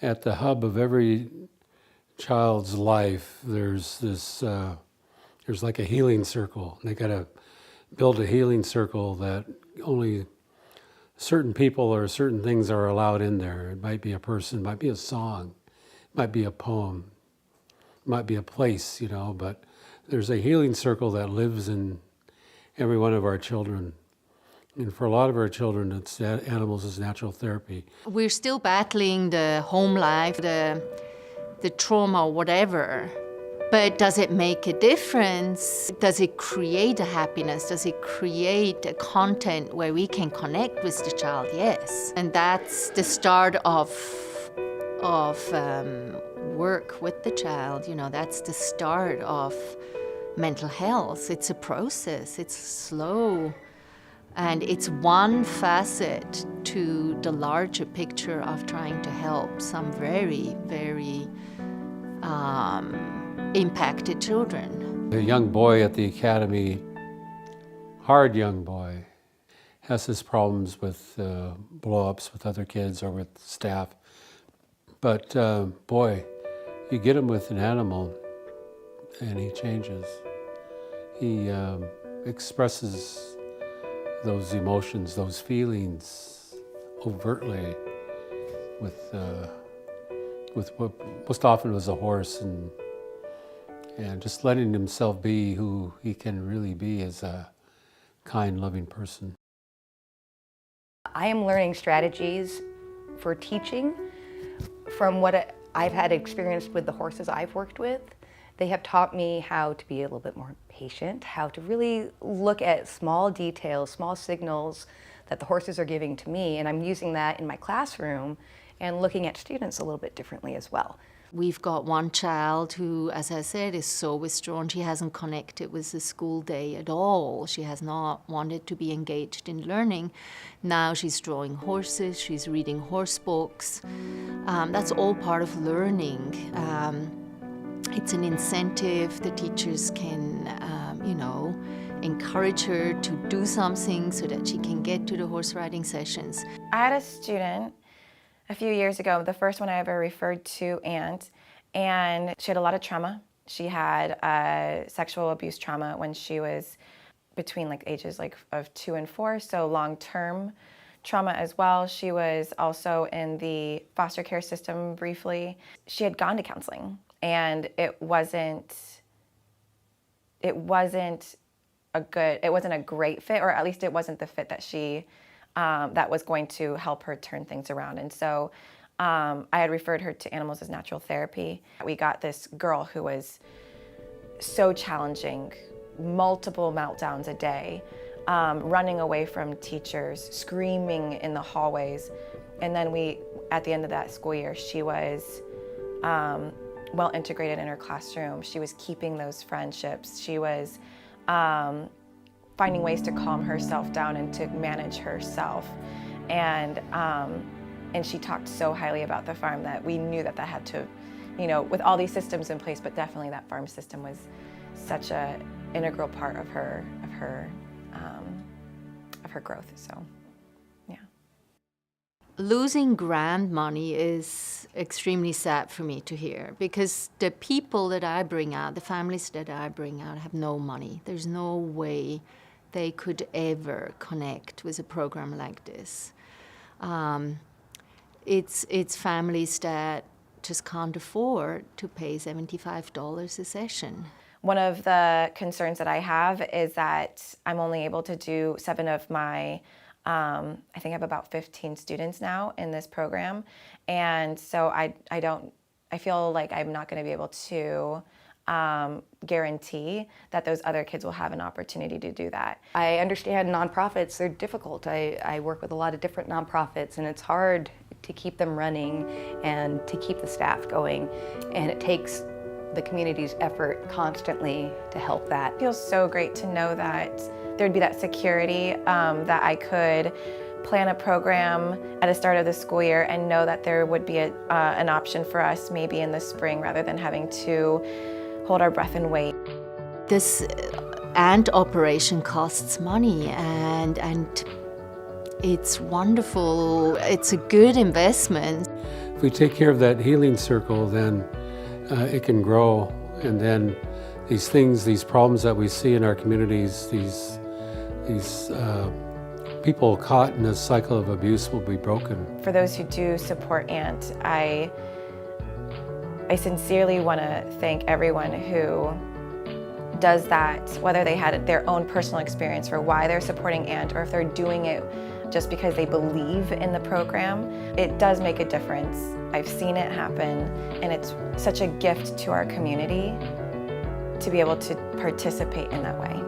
At the hub of every child's life, there's there's like a healing circle. They got to build a healing circle that only certain people or certain things are allowed in there. It might be a person, it might be a song, it might be a poem, it might be a place, but there's a healing circle that lives in every one of our children. And for a lot of our children, it's animals as natural therapy. We're still battling the home life, the trauma, whatever. But does it make a difference? Does it create a happiness? Does it create a content where we can connect with the child? Yes. And that's the start of work with the child. That's the start of mental health. It's a process. It's slow. And it's one facet to the larger picture of trying to help some very, very impacted children. The young boy at the academy, hard young boy, has his problems with blow-ups with other kids or with staff. But boy, you get him with an animal and he changes. He expresses those emotions, those feelings overtly with what most often was a horse, and just letting himself be who he can really be as a kind, loving person. I am learning strategies for teaching from what I've had experience with the horses I've worked with. They have taught me how to be a little bit more patient, how to really look at small details, small signals that the horses are giving to me, and I'm using that in my classroom and looking at students a little bit differently as well. We've got one child who, as I said, is so withdrawn. She hasn't connected with the school day at all. She has not wanted to be engaged in learning. Now she's drawing horses, she's reading horse books. That's all part of learning. It's an incentive. The teachers can, encourage her to do something so that she can get to the horse riding sessions. I had a student a few years ago, the first one I ever referred to, and she had a lot of trauma. She had sexual abuse trauma when she was between ages of 2 and 4, so long-term trauma as well. She was also in the foster care system briefly. She had gone to counseling, and it wasn't a great fit, or at least it wasn't the fit that she that was going to help her turn things around. And so I had referred her to Animals as Natural Therapy. We got this girl who was so challenging, multiple meltdowns a day, running away from teachers, screaming in the hallways. And then at the end of that school year, she was well integrated in her classroom. She was keeping those friendships. She was finding ways to calm herself down and to manage herself. And she talked so highly about the farm that we knew that had to, with all these systems in place, but definitely that farm system was such an integral part of her growth. So, yeah. Losing grant money is extremely sad for me to hear, because the people that I bring out, the families that I bring out, have no money. There's no way they could ever connect with a program like this. It's families that just can't afford to pay $75 a session. One of the concerns that I have is that I'm only able to do 7 of my, I think I have about 15 students now in this program. And so I feel like I'm not going to be able to guarantee that those other kids will have an opportunity to do that. I understand nonprofits, they're difficult. I work with a lot of different nonprofits, and it's hard to keep them running and to keep the staff going. And it takes the community's effort constantly to help that. It feels so great to know that there'd be that security, that I could plan a program at the start of the school year and know that there would be an option for us maybe in the spring, rather than having to hold our breath and wait. This ant operation costs money, and it's wonderful. It's a good investment. If we take care of that healing circle, then it can grow, and then these things, these problems that we see in our communities, these people caught in a cycle of abuse will be broken. For those who do support ANT, I sincerely want to thank everyone who does that, whether they had their own personal experience for why they're supporting ANT or if they're doing it just because they believe in the program. It does make a difference. I've seen it happen, and it's such a gift to our community to be able to participate in that way.